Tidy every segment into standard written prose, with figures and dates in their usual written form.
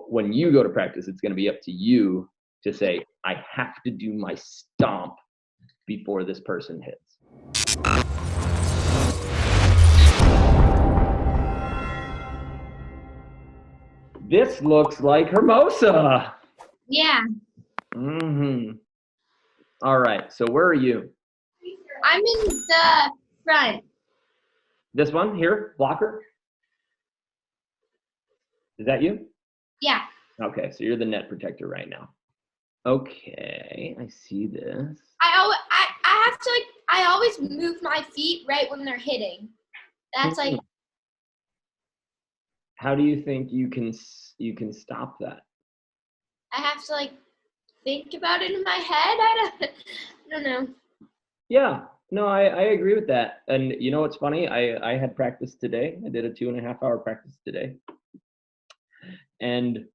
When you go to practice, it's going to be up to you to say, I have to do my stomp before this person hits. This looks like Hermosa. Yeah. All right, so where are you? I'm in the front. This one here, blocker? Is that you? Yeah. Okay, so you're the net protector right now. Okay, I see this. I have to, like, I always move my feet right when they're hitting. That's like. How do you think you can stop that? I have to, like, think about it in my head. I don't know. Yeah, no, I agree with that. And you know what's funny? I had practice today. I did a 2.5-hour practice today. And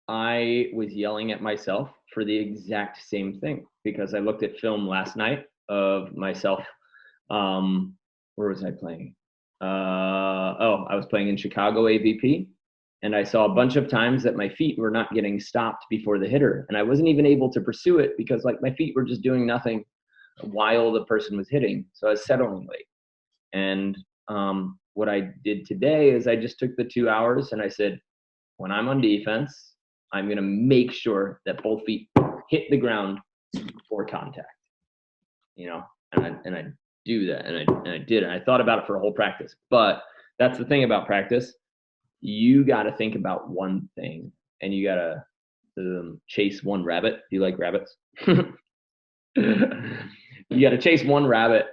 I was yelling at myself for the exact same thing because I looked at film last night of myself. Where was I playing? I was playing in Chicago AVP, and I saw a bunch of times that my feet were not getting stopped before the hitter, and I wasn't even able to pursue it because like my feet were just doing nothing while the person was hitting, so I was settling late. And what I did today is I just took the 2 hours and I said, when I'm on defense, I'm going to make sure that both feet hit the ground before contact, you know, and I do that. And I did it. I thought about it for a whole practice, but that's the thing about practice. You got to think about one thing and you got to chase one rabbit. Do you like rabbits? You got to chase one rabbit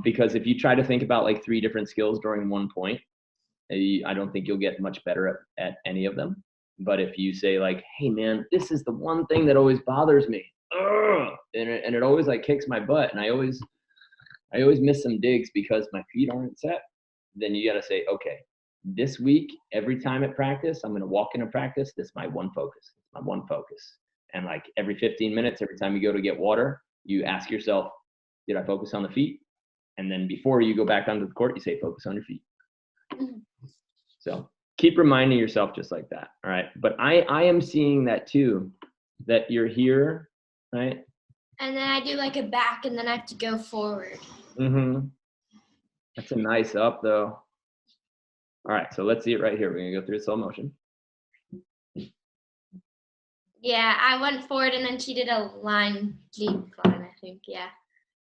because if you try to think about like 3 different skills during one point, I don't think you'll get much better at any of them. But if you say like, hey man, this is the one thing that always bothers me, and it always like kicks my butt, and I always miss some digs because my feet aren't set, then you got to say, okay, this week, every time at practice, I'm going to walk into practice. This is my one focus. It's my one focus. And like every 15 minutes, every time you go to get water, you ask yourself, did I focus on the feet? And then before you go back onto the court, you say, focus on your feet. So keep reminding yourself just like that. All right. But I am seeing that too, that you're here, right? And then I do like a back and then I have to go forward. That's a nice up though. All right. So let's see it right here. We're going to go through slow motion. Yeah, I went forward and then she did a line, leap line, I think. Yeah.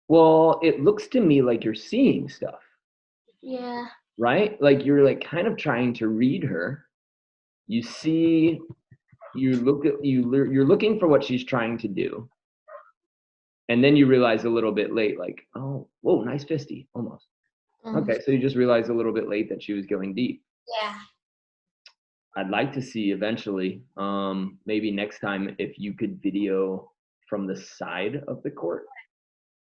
Well, it looks to me like you're seeing stuff. Yeah. Right? Like you're like kind of trying to read her. You see, you're looking for what she's trying to do. And then you realize a little bit late, like, oh, whoa, nice fisty, almost. Okay, so you just realized a little bit late that she was going deep. Yeah. I'd like to see eventually, maybe next time, if you could video from the side of the court,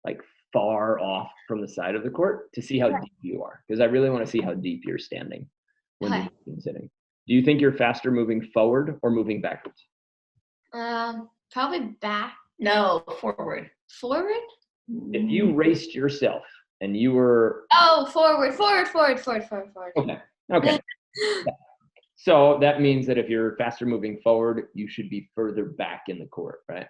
like far off from the side of the court to see how deep you are. Because I really want to see how deep you're standing when you're sitting. Do you think you're faster moving forward or moving backwards? Probably back. No, forward. Forward? If you raced yourself and you were... Oh, forward. Okay. So that means that if you're faster moving forward, you should be further back in the court, right?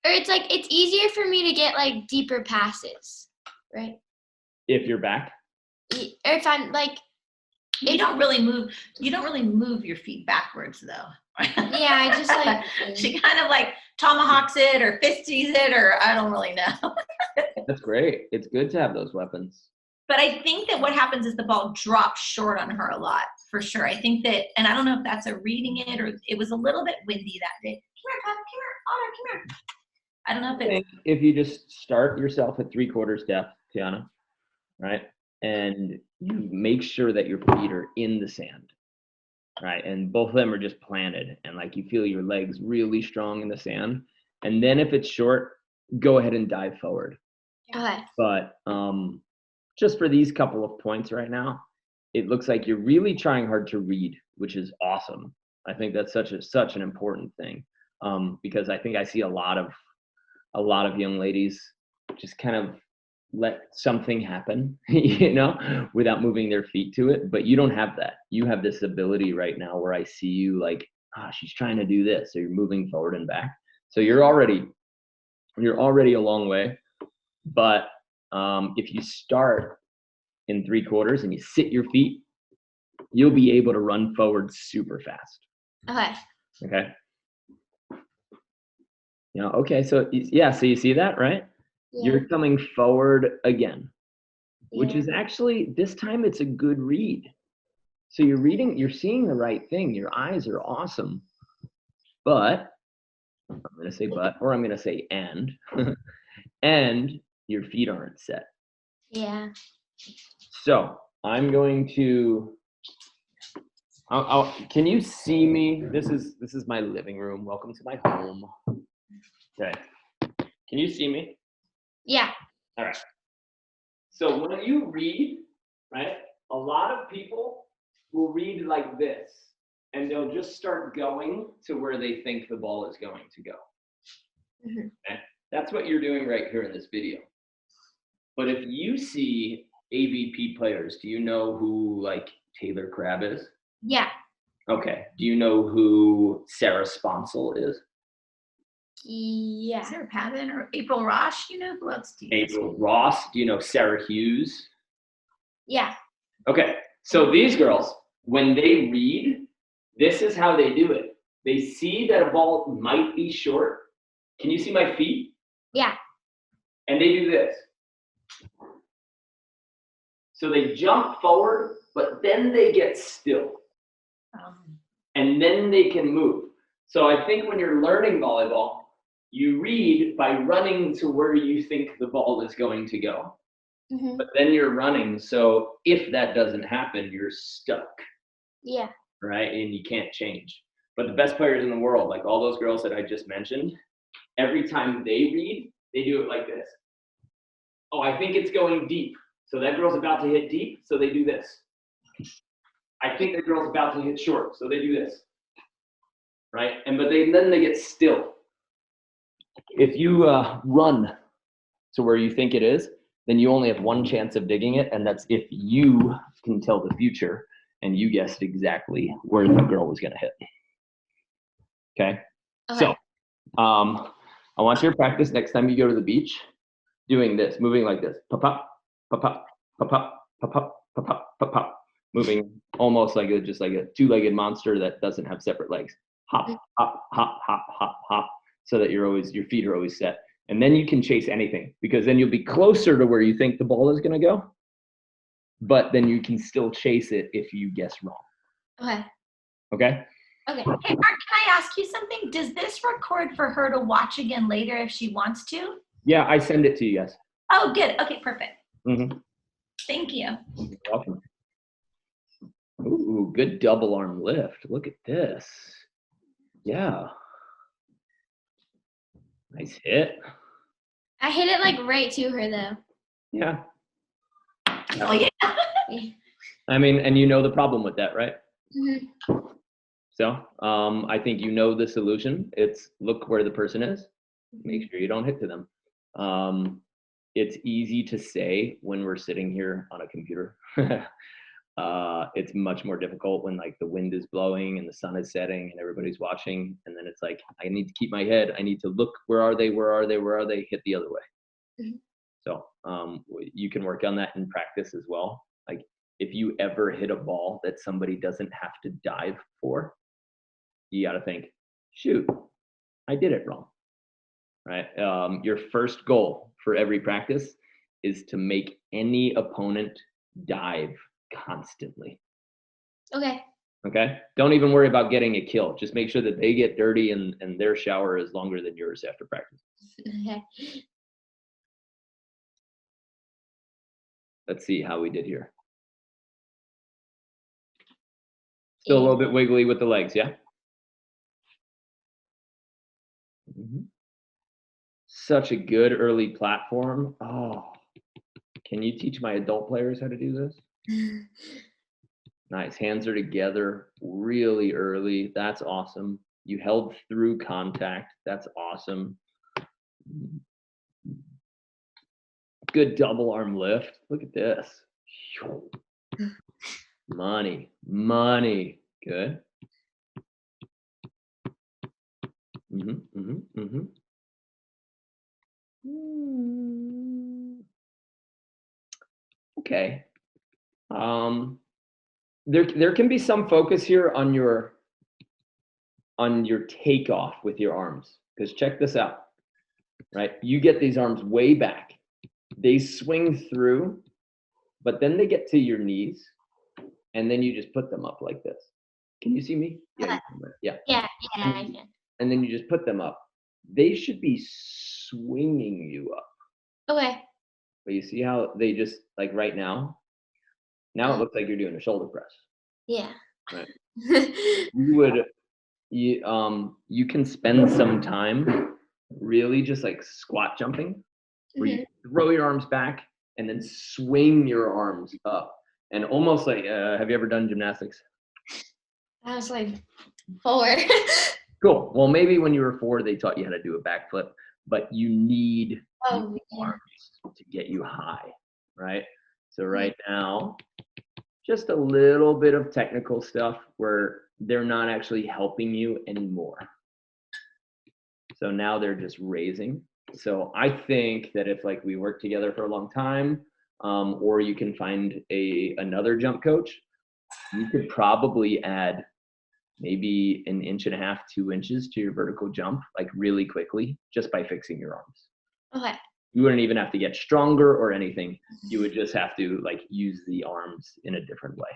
Or it's like, it's easier for me to get like deeper passes, right? If you're back? Or if I'm like... You don't really move your feet backwards though. Yeah, I just like... She kind of like tomahawks it or fisties it, or I don't really know. That's great. It's good to have those weapons. But I think that what happens is the ball drops short on her a lot, for sure. I think that, and I don't know if that's a reading it or it was a little bit windy that day. Come here, Todd, come here. I don't know if it's... If you just start yourself at 3/4 depth, Tiana, right? And you make sure that your feet are in the sand, right? And both of them are just planted and like you feel your legs really strong in the sand. And then if it's short, go ahead and dive forward. Okay. But just for these couple of points right now, it looks like you're really trying hard to read, which is awesome. I think that's such an important thing because I think I see a lot of young ladies just kind of let something happen, without moving their feet to it. But you don't have that. You have this ability right now where I see you like she's trying to do this. So you're moving forward and back. So you're already a long way. But if you start in 3/4 and you sit your feet, you'll be able to run forward super fast. Okay. Okay. So yeah, so you see that, right? Yeah. You're coming forward again, which Yeah. is actually, this time it's a good read. So you're seeing the right thing. Your eyes are awesome. But I'm going to say but, or I'm going to say and, and your feet aren't set. Yeah. So I'm going to, can you see me? This is my living room. Welcome to my home. Okay. Can you see me? Yeah. All right. So when you read, right, a lot of people will read like this, and they'll just start going to where they think the ball is going to go. Mm-hmm. Okay? That's what you're doing right here in this video. But if you see AVP players, do you know who like Taylor Crabb is? Yeah. Okay. Do you know who Sarah Sponsel is? Yeah. Sarah Pavin or April Rosh? You know, who else do you know? April Ross. Do you know Sarah Hughes? Yeah. Okay. So these girls, when they read, this is how they do it. They see that a ball might be short. Can you see my feet? Yeah. And they do this. So they jump forward, but then they get still. And then they can move. So I think when you're learning volleyball, you read by running to where you think the ball is going to go. Mm-hmm. But then you're running, so if that doesn't happen, you're stuck. Yeah. Right? And you can't change. But the best players in the world, like all those girls that I just mentioned, every time they read, they do it like this. Oh, I think it's going deep. So that girl's about to hit deep, so they do this. I think that girl's about to hit short, so they do this. Right? Then they get still. If you run to where you think it is, then you only have one chance of digging it, and that's if you can tell the future and you guessed exactly where the girl was going to hit. Okay? So I want you to practice next time you go to the beach doing this, moving like this. Pop, pop, pop, pop, pop, pop, pop, pop, pop, pop, pop. Moving almost like just like a two-legged monster that doesn't have separate legs. Hop, hop, hop, hop, hop, hop, so that your feet are always set. And then you can chase anything, because then you'll be closer to where you think the ball is going to go, but then you can still chase it if you guess wrong. Okay. Okay? Okay. Hey, Mark, can I ask you something? Does this record for her to watch again later if she wants to? Yeah, I send it to you guys. Oh, good. Okay, perfect. Mm-hmm. Thank you. You're welcome. Ooh, good double arm lift. Look at this. Yeah. Nice hit. I hit it like right to her though. Yeah. Oh, yeah. I mean, and you know the problem with that, right? Mm-hmm. So I think you know the solution. It's look where the person is. Make sure you don't hit to them. It's easy to say when we're sitting here on a computer. It's much more difficult when like the wind is blowing and the sun is setting and everybody's watching. And then it's like, I need to keep my head. I need to look, where are they? Where are they? Where are they? Hit the other way. Mm-hmm. So you can work on that in practice as well. Like if you ever hit a ball that somebody doesn't have to dive for, you got to think, shoot, I did it wrong. Right? Your first goal for every practice is to make any opponent dive constantly. Okay. Okay? Don't even worry about getting a kill. Just make sure that they get dirty and their shower is longer than yours after practice. Okay. Let's see how we did here. Still a little bit wiggly with the legs, yeah? Mm-hmm. Such a good early platform. Oh, can you teach my adult players how to do this? Nice. Hands are together really early. That's awesome. You held through contact. That's awesome. Good double arm lift. Look at this. Money. Good. Okay. There can be some focus here on your takeoff with your arms, because check this out, right? You get these arms way back, they swing through, but then they get to your knees, and then you just put them up like this. Can you see me? Yeah. Yeah, I can. And then you just put them up. They should be swinging you up. Okay. But you see how they just, like right now it looks like you're doing a shoulder press. Yeah. Right. You can spend some time really just like squat jumping, where you throw your arms back and then swing your arms up, and almost like have you ever done gymnastics? I was like 4. Cool. Well, maybe when you were 4 they taught you how to do a backflip, but you need arms to get you high, right? So right now, just a little bit of technical stuff where they're not actually helping you anymore. So now they're just raising. So I think that if like we work together for a long time, or you can find another jump coach, you could probably add maybe 1.5 inches, 2 inches to your vertical jump, like really quickly, just by fixing your arms. Okay. You wouldn't even have to get stronger or anything. You would just have to like use the arms in a different way.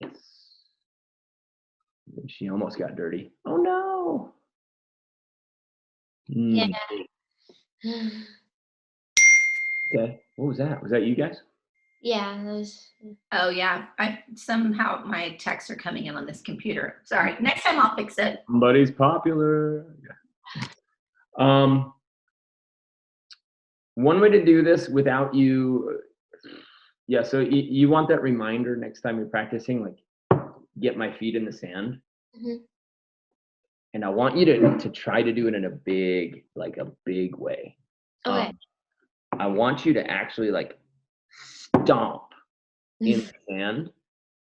Yes. She almost got dirty. Oh no. Yeah. Okay. What was that? Was that you guys? Yeah. Oh yeah. Somehow my texts are coming in on this computer. Sorry. Next time I'll fix it. Somebody's popular. One way to do this without you, so you want that reminder next time you're practicing, like get my feet in the sand. And I want you to try to do it in a big way. Okay. I want you to actually like stomp in the sand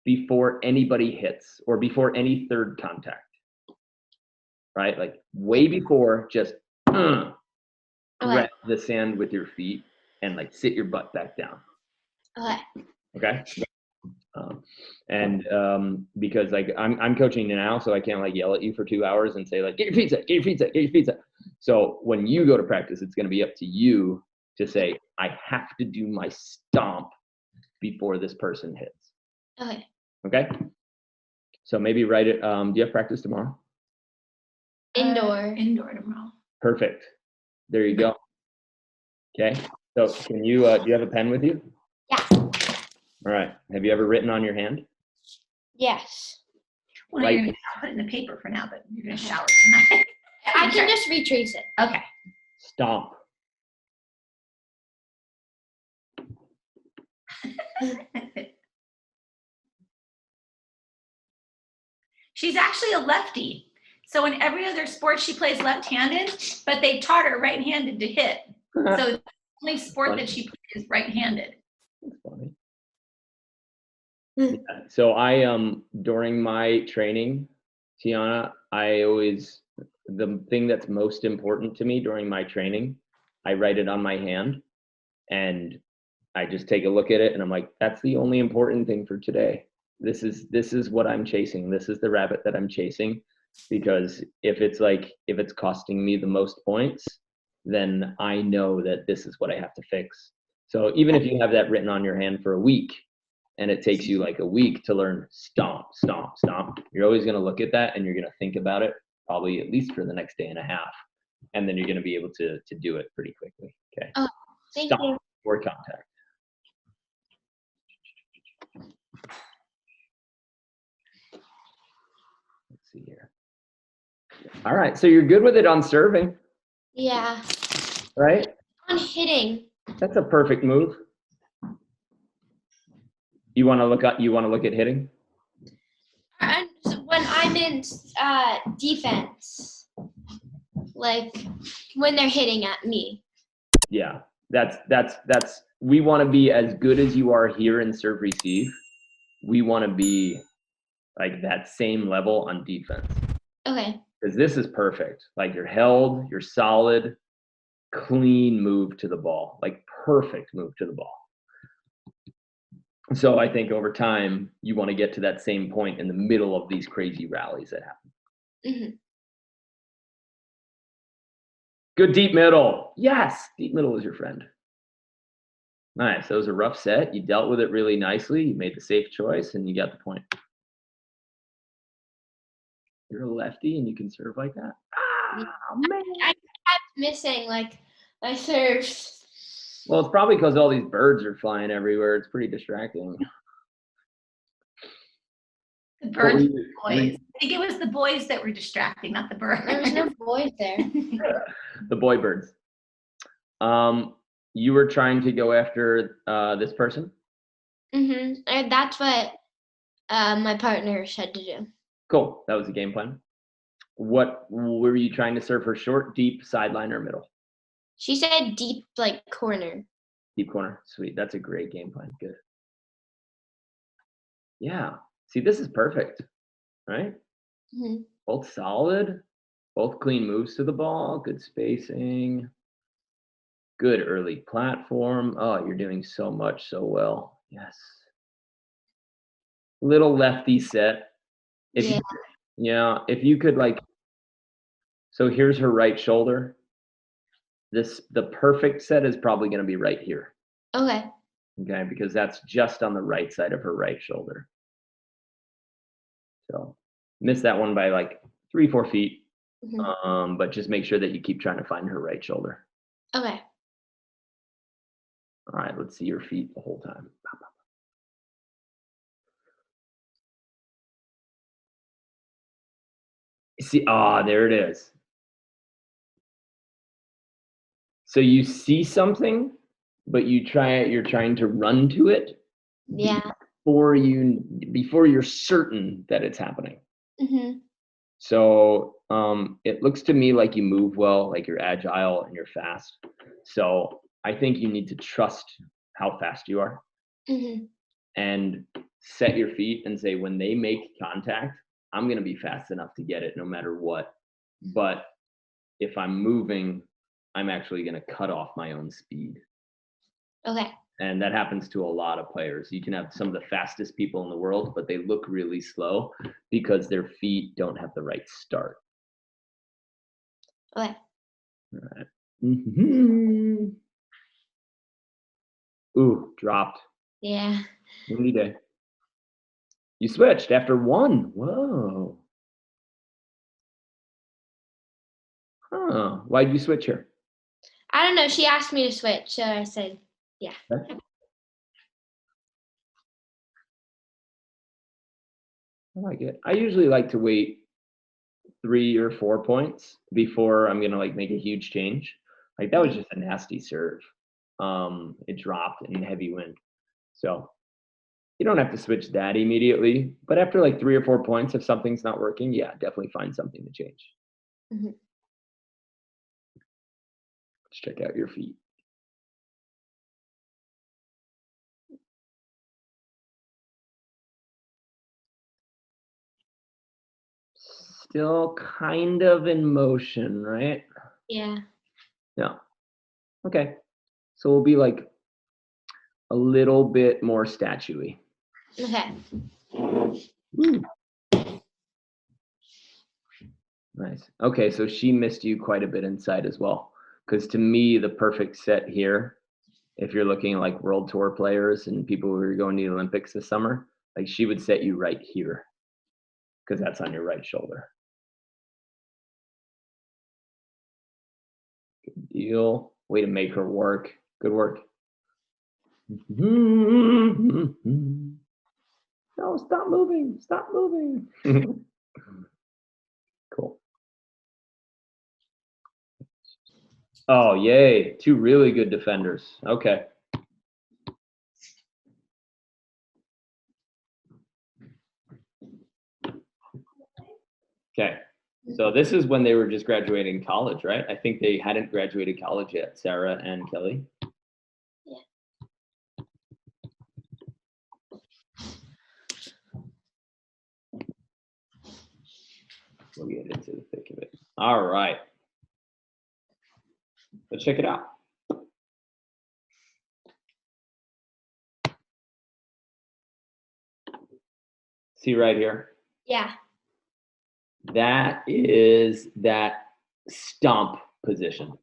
before anybody hits or before any third contact. Right? Like way before, just grab the sand with your feet and like sit your butt back down. Okay. Because like I'm coaching you now, so I can't like yell at you for 2 hours and say like, get your feet set, get your feet set, get your feet set. So when you go to practice, it's going to be up to you to say, I have to do my stomp before this person hits. Okay. So maybe write it. Do you have practice tomorrow? Indoor tomorrow. Perfect. There you go. Okay. So can you, do you have a pen with you? Yeah. All right. Have you ever written on your hand? Yes. Well, you're going to put it in the paper for now, but you're going to shower tonight. I can just retrace it. Okay. Stomp. She's actually a lefty. So in every other sport, she plays left-handed, but they taught her right-handed to hit. So the only sport that she plays is right-handed. That's funny. Yeah. So during my training, Tiana, the thing that's most important to me during my training, I write it on my hand and I just take a look at it and I'm like, that's the only important thing for today. This is what I'm chasing. This is the rabbit that I'm chasing. Because if it's costing me the most points, then I know that this is what I have to fix. So even if you have that written on your hand for a week and it takes you like a week to learn stomp, stomp, stomp, you're always going to look at that and you're going to think about it probably at least for the next day and a half. And then you're going to be able to do it pretty quickly. Okay. Oh, thank you. Or contact. Let's see here. All right, so you're good with it on serving. Yeah. Right? On hitting. That's a perfect move. You want to look at hitting? And when I'm in defense, like when they're hitting at me. Yeah, that's we want to be as good as you are here in serve receive. We want to be like that same level on defense. Okay. Because this is perfect. Like you're held, you're solid, clean move to the ball, like perfect move to the ball. So I think over time, you want to get to that same point in the middle of these crazy rallies that happen. Mm-hmm. Good deep middle. Yes, deep middle is your friend. Nice. That was a rough set. You dealt with it really nicely. You made the safe choice, and you got the point. You're a lefty, and you can serve like that. Ah, man. I kept missing like my serves. Well, it's probably because all these birds are flying everywhere. It's pretty distracting. The birds, and the boys. I think it was the boys that were distracting, not the birds. There was no boys there. The boy birds. You were trying to go after this person? Mm-hmm. And that's what my partner said to do. Cool. That was the game plan. What were you trying to serve her? Short, deep, sideline, or middle? She said deep, like corner. Deep corner. Sweet. That's a great game plan. Good. Yeah. See, this is perfect, right? Mm-hmm. Both solid, both clean moves to the ball, good spacing, good early platform. Oh, you're doing so much so well. Yes. Little lefty set. If you could like, so here's her right shoulder. The perfect set is probably going to be right here. Okay. Okay, because that's just on the right side of her right shoulder. So miss that one by like 3-4 feet. Mm-hmm. But just make sure that you keep trying to find her right shoulder. Okay. All right, let's see your feet the whole time. See, there it is. So you see something, but you're trying to run to it. Yeah. Before you're certain that it's happening. Mm-hmm. So it looks to me like you move well, like you're agile and you're fast. So I think you need to trust how fast you are. Mm-hmm. And set your feet and say, when they make contact, I'm going to be fast enough to get it no matter what. But if I'm moving, I'm actually going to cut off my own speed. Okay. And that happens to a lot of players. You can have some of the fastest people in the world, but they look really slow because their feet don't have the right start. Okay. All right. Mm-hmm. Ooh, dropped. Yeah. Windy day. You switched after one. Whoa. Huh. Why'd you switch here? I don't know. She asked me to switch, so I said, yeah. Okay. I like it. I usually like to wait 3 or 4 points before I'm gonna like make a huge change. Like that was just a nasty serve. It dropped in heavy wind. So you don't have to switch that immediately, but after like 3 or 4 points, if something's not working, yeah, definitely find something to change. Mm-hmm. Let's check out your feet. Still kind of in motion, right? Yeah. Yeah. Okay. So we'll be like a little bit more statue-y. Okay. Ooh. Nice. Okay, so she missed you quite a bit inside as well. Because to me, the perfect set here, if you're looking at like world tour players and people who are going to the Olympics this summer, like she would set you right here because that's on your right shoulder. Good deal. Way to make her work. Good work. No, stop moving. Stop moving. Cool. Oh, yay. 2 really good defenders. Okay. Okay. So this is when they were just graduating college, right? I think they hadn't graduated college yet, Sarah and Kelly. Yeah. We'll get into the thick of it. All right. Let's check it out. See right here? Yeah. That is that stomp position,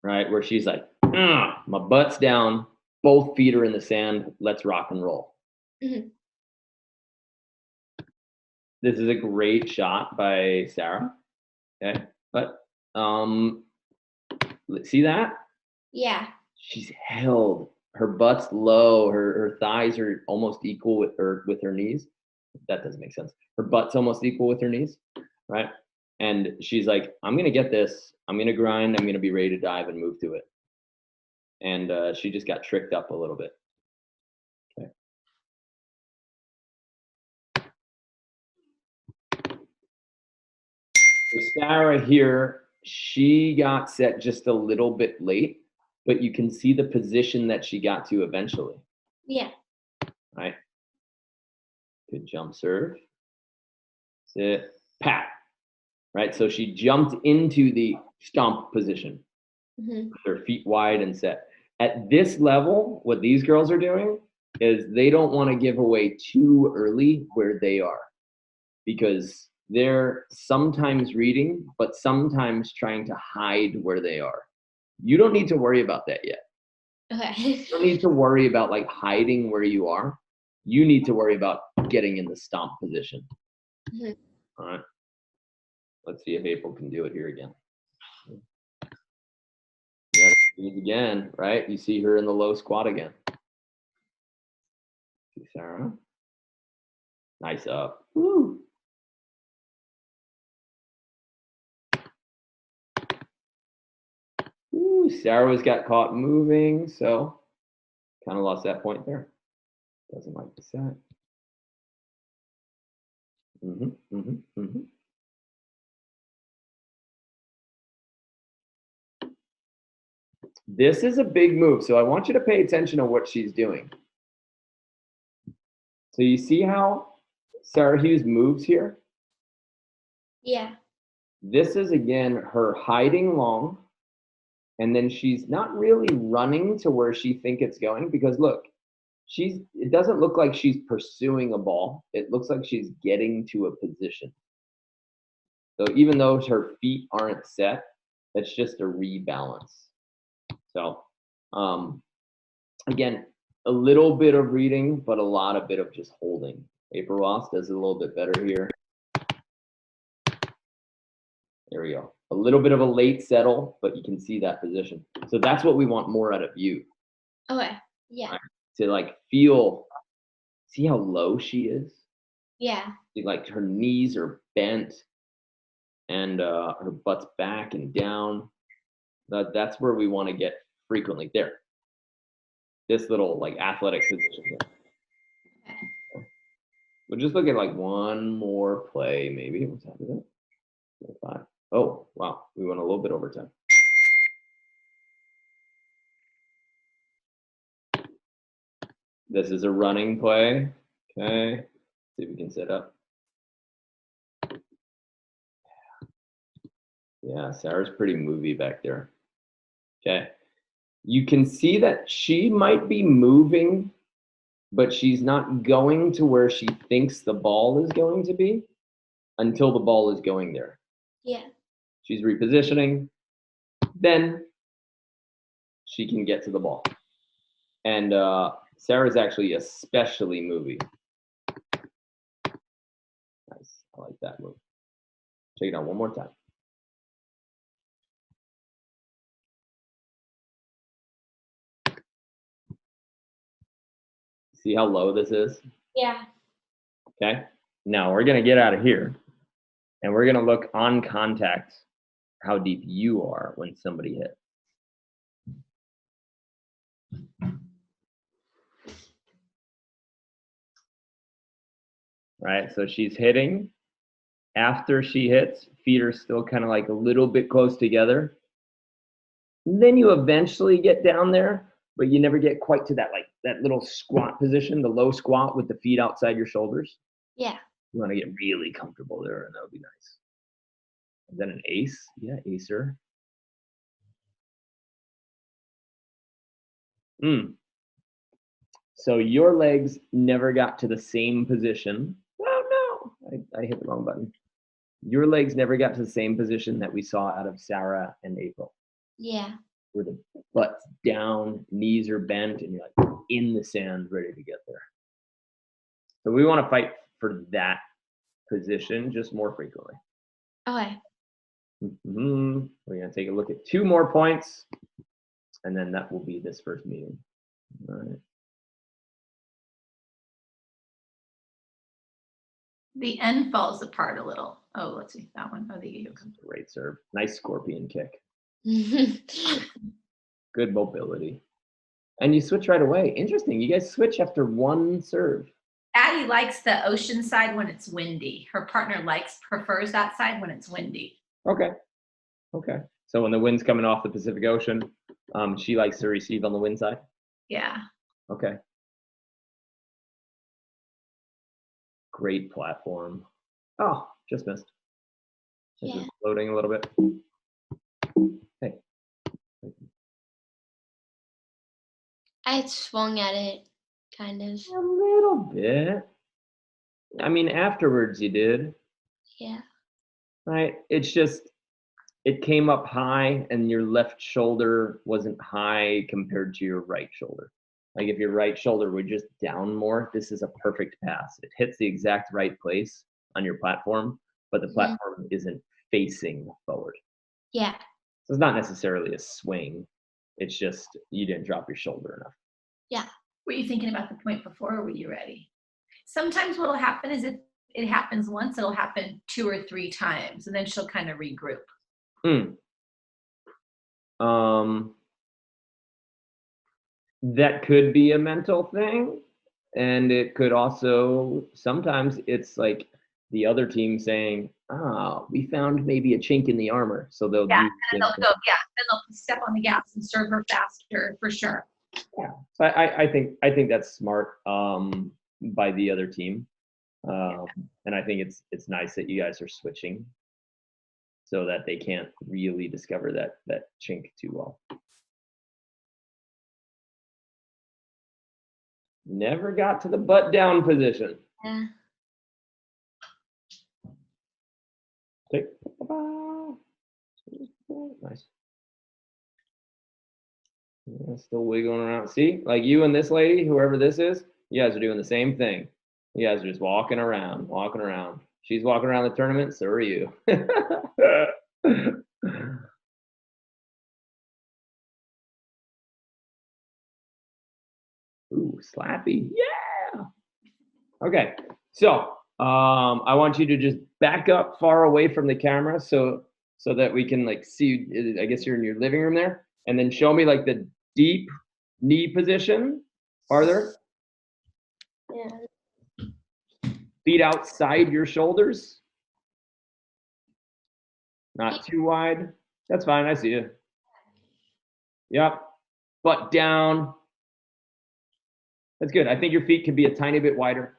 right? Where she's like, my butt's down, both feet are in the sand, let's rock and roll. This is a great shot by Sarah. Okay, but see that? Yeah. She's held. Her butt's low. Her thighs are almost equal with her knees. That doesn't make sense. Her butt's almost equal with her knees, right? And she's like, I'm gonna get this. I'm gonna grind. I'm gonna be ready to dive and move to it. And she just got tricked up a little bit. Okay. So Sarah here, she got set just a little bit late, but you can see the position that she got to eventually. Yeah. Right? Good jump serve. Sit, pat. Right? So she jumped into the stomp position with her feet wide and set. At this level, what these girls are doing is they don't want to give away too early where they are, because they're sometimes reading, but sometimes trying to hide where they are. You don't need to worry about that yet. Okay. You don't need to worry about like hiding where you are. You need to worry about getting in the stomp position. All right. Let's see if April can do it here again. Yeah, again, right? You see her in the low squat again. See Sarah. Nice up. Woo. Ooh, Sarah's got caught moving, so kind of lost that point there. Doesn't like the set. This is a big move, so I want you to pay attention to what she's doing. So you see how Sarah Hughes moves here? Yeah. This is, again, her hiding long, and then she's not really running to where she thinks it's going, because look, it doesn't look like she's pursuing a ball. It looks like she's getting to a position. So even though her feet aren't set, that's just a rebalance. So again, a little bit of reading, but a lot of bit of just holding. April Ross does it a little bit better here. There we go. A little bit of a late settle, but you can see that position. So that's what we want more out of you. Okay. Yeah. Right? To like feel, see how low she is? Yeah. See, like her knees are bent and her butt's back and down. That's where we want to get frequently. There. This little like athletic position here. Okay. We'll just look at like one more play, maybe. What's happening? 5. Oh, wow. We went a little bit over time. This is a running play. Okay. Let's see if we can set up. Yeah, Sarah's pretty movie back there. Okay. You can see that she might be moving, but she's not going to where she thinks the ball is going to be until the ball is going there. Yeah. She's repositioning. Then she can get to the ball. And Sarah's actually especially movie. Nice. I like that move. Check it out one more time. See how low this is? Yeah. Okay. Now we're going to get out of here and we're going to look on contact how deep you are when somebody hits. Right, so she's hitting. After she hits, feet are still kind of like a little bit close together. And then you eventually get down there, but you never get quite to that like that little squat position, the low squat with the feet outside your shoulders. Yeah. You want to get really comfortable there, and that would be nice. And then an ace. Yeah, acer. So your legs never got to the same position. Oh no, I hit the wrong button. Your legs never got to the same position that we saw out of Sarah and April. Yeah. Where the butt's down, knees are bent, and you're like in the sand, ready to get there. So we want to fight for that position just more frequently. Okay. We're going to take a look at 2 more points, and then that will be this first meeting. All right. The end falls apart a little. Oh, let's see that one. Oh, the you come. Great serve. Nice scorpion kick. Good mobility. And you switch right away. Interesting. You guys switch after 1 serve. Addie likes the ocean side when it's windy. Her partner prefers that side when it's windy. Okay. So when the wind's coming off the Pacific Ocean, she likes to receive on the wind side? Yeah. Okay. Great platform. Oh, just missed. Yeah. Just floating a little bit. Hey. I swung at it, kind of. A little bit. I mean, afterwards you did. Yeah. Right? It's just, it came up high and your left shoulder wasn't high compared to your right shoulder. Like if your right shoulder were just down more, this is a perfect pass. It hits the exact right place on your platform, but the platform isn't facing forward. Yeah. So it's not necessarily a swing. It's just you didn't drop your shoulder enough. Yeah. Were you thinking about the point before, or were you ready? Sometimes what'll happen is if it happens once, it'll happen 2 or 3 times, and then she'll kind of regroup. That could be a mental thing, and it could also, sometimes it's like the other team saying, we found maybe a chink in the armor, so they'll and then they'll step on the gas and serve her faster for sure. Yeah, so I think that's smart by the other team, and I think it's nice that you guys are switching so that they can't really discover that chink too well. Never got to the butt down position. Yeah. Nice. Yeah, still wiggling around. See, like you and this lady, whoever this is, you guys are doing the same thing. You guys are just walking around. She's walking around the tournament, so are you. Ooh, slappy. Yeah. Okay. So I want you to just back up far away from the camera so that we can like see, I guess you're in your living room there, and then show me like the deep knee position farther. Yeah. Feet outside your shoulders. Not too wide. That's fine. I see you. Yep. Butt down. That's good. I think your feet could be a tiny bit wider.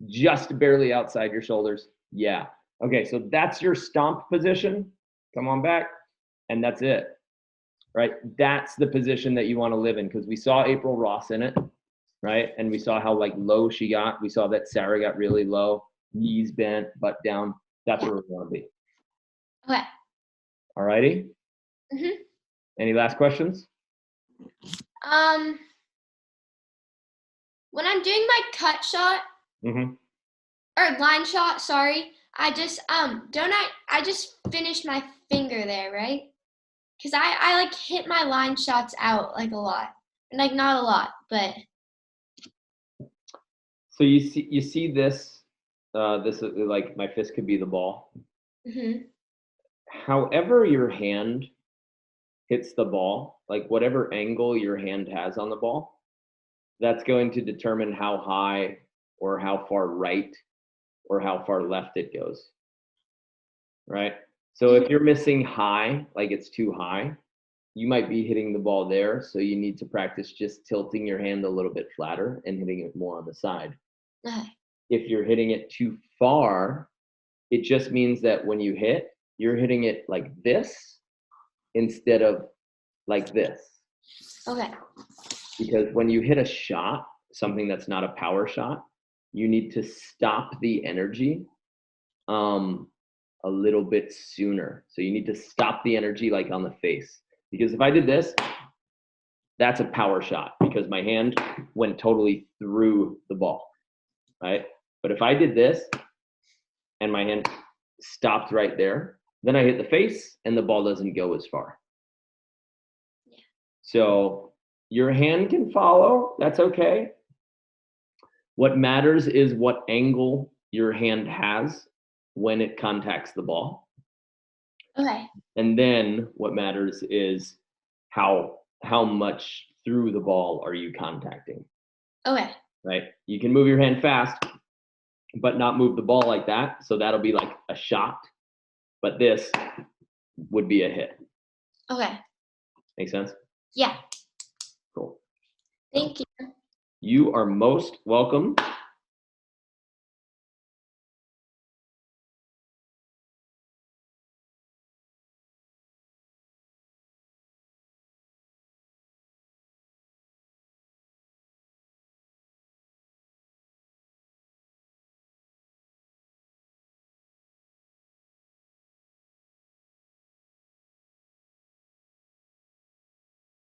Just barely outside your shoulders. Yeah. Okay, so that's your stomp position. Come on back. And that's it. Right? That's the position that you want to live in, because we saw April Ross in it, right? And we saw how like low she got. We saw that Sarah got really low, knees bent, butt down. That's where we want to be. Okay. All righty. Any last questions? When I'm doing my cut shot or line shot, sorry, I just I just finished my finger there, right? Because I like hit my line shots out like a lot, and like not a lot, but. So you see this this is like my fist could be the ball. However your hand hits the ball, like whatever angle your hand has on the ball, that's going to determine how high or how far right or how far left it goes, right? So if you're missing high, like it's too high, you might be hitting the ball there, so you need to practice just tilting your hand a little bit flatter and hitting it more on the side. if you're hitting it too far, it just means that when you hit, you're hitting it like this instead of like this. Okay. Because when you hit a shot, something that's not a power shot, you need to stop the energy a little bit sooner. So you need to stop the energy like on the face. Because if I did this, that's a power shot because my hand went totally through the ball, right? But if I did this and my hand stopped right there, then I hit the face and the ball doesn't go as far. Yeah. So your hand can follow, that's okay. What matters is what angle your hand has when it contacts the ball. Okay. And then what matters is how much through the ball are you contacting. Okay. Right? You can move your hand fast, but not move the ball like that. So that'll be like a shot. But this would be a hit. Okay. Make sense? Yeah. Cool. Thank you. You are most welcome.